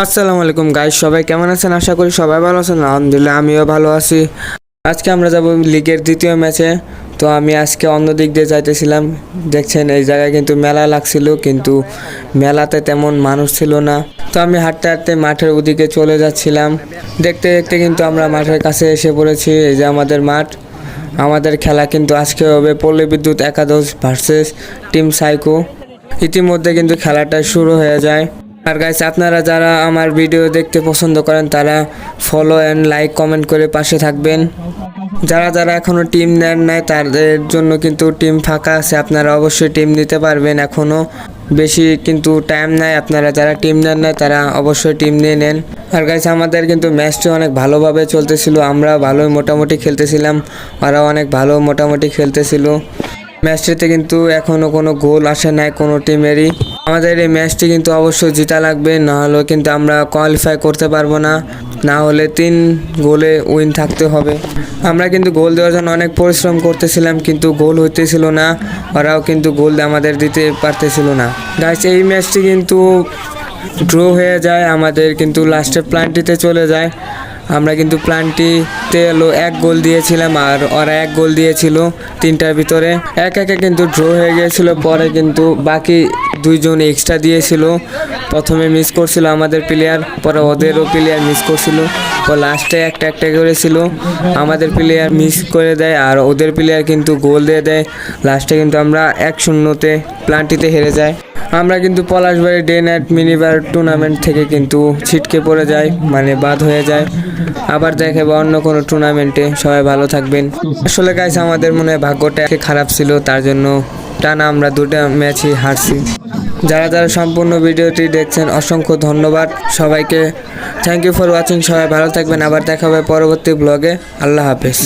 আসসালামু আলাইকুম গাইস, সবাই কেমন আছেন? আশা করি সবাই ভালো আছেন। আলহামদুলিল্লাহ আমিও ভালো আছি। আজকে আমরা যাব লিগের দ্বিতীয় ম্যাচে। তো আমি আজকে অন্য দিক দিয়ে যাইতেছিলাম। দেখছেন এই জায়গায় কিন্তু মেলা লাগছিল, কিন্তু মেলাতে তেমন মানুষ ছিল না। তো আমি হাঁটতে হাঁটতে মাঠের ওদিকে চলে যাচ্ছিলাম। দেখতে দেখতে কিন্তু আমরা মাঠের কাছে এসে পড়েছি। এই যে আমাদের মাঠ। আমাদের খেলা কিন্তু আজকে হবে পল্লী বিদ্যুৎ একাদশ ভার্সেস টিম সাইকো। ইতিমধ্যে কিন্তু খেলাটা শুরু হয়ে যায়। আর গাইস, আপনারা যারা আমার ভিডিও দেখতে পছন্দ করেন তারা ফলো অ্যান্ড লাইক কমেন্ট করে পাশে থাকবেন। যারা যারা এখনও টিম নেন নাই তাদের জন্য কিন্তু টিম ফাঁকা আছে, আপনারা অবশ্যই টিম নিতে পারবেন। এখনও বেশি কিন্তু টাইম নাই, আপনারা যারা টিম নেন নাই তারা অবশ্যই টিম নিয়ে নেন। আর গাইস, আমাদের কিন্তু ম্যাচটি অনেক ভালোভাবে চলতেছিল, আমরা ভালোই মোটামুটি খেলতেছিলাম, ওরা অনেক ভালো মোটামুটি খেলতেছিল। ম্যাচটিতে কিন্তু এখনও কোনো গোল আসে নাই কোনো টিমেরই। আমাদের এই ম্যাচটি কিন্তু অবশ্যই জেতা লাগবে, নাহলে কিন্তু আমরা কোয়ালিফাই করতে পারবো না। না হলে 3 গোলে উইন থাকতে হবে। আমরা কিন্তু গোল দেওয়ার জন্য অনেক পরিশ্রম করতেছিলাম, কিন্তু গোল হইতেছিল না। ওরাও কিন্তু গোল আমাদের দিতে পারতেছিল না। গাইস, এই ম্যাচটি কিন্তু ড্র হয়ে যায়, আমাদের কিন্তু লাস্টে প্ল্যান্টিতে চলে যায়। আমরা কিন্তু প্ল্যান্টিতে 1 গোল দিয়েছিলাম আর ওরা 1 গোল দিয়েছিল। 3টার ভিতরে 1-1 কিন্তু ড্র হয়ে গিয়েছিল। পরে কিন্তু বাকি 2 জন এক্সট্রা দিয়েছিল। প্রথমে মিস করছিল আমাদের প্লেয়ার, পরে ওদেরও প্লেয়ার মিস করছিল। তো লাস্টে একটা করেছিল, আমাদের প্লেয়ার মিস করে দেয় আর ওদের প্লেয়ার কিন্তু গোল দিয়ে দেয়। লাস্টে কিন্তু আমরা 1-0-তে প্ল্যান্টিতে হেরে যাই। আমরা কিন্তু Palashbari day night minibar tournament থেকে কিন্তু ছিটকে পড়ে যাই, মানে বাদ হয়ে যায়। আবার দেখাবো অন্য কোনো টুর্নামেন্টে। সবাই ভালো থাকবেন। আসলে গাইস, আমাদের মনে হয় ভাগ্যটা খারাপ ছিল, তার জন্য টানা আমরা 2টা ম্যাচই হারছি। যারা যারা সম্পূর্ণ ভিডিওটি দেখছেন অসংখ্য ধন্যবাদ সবাইকে। Thank you for watching. সবাই ভালো থাকবেন। আবার দেখা হবে পরবর্তী ব্লগে। আল্লাহ হাফেজ।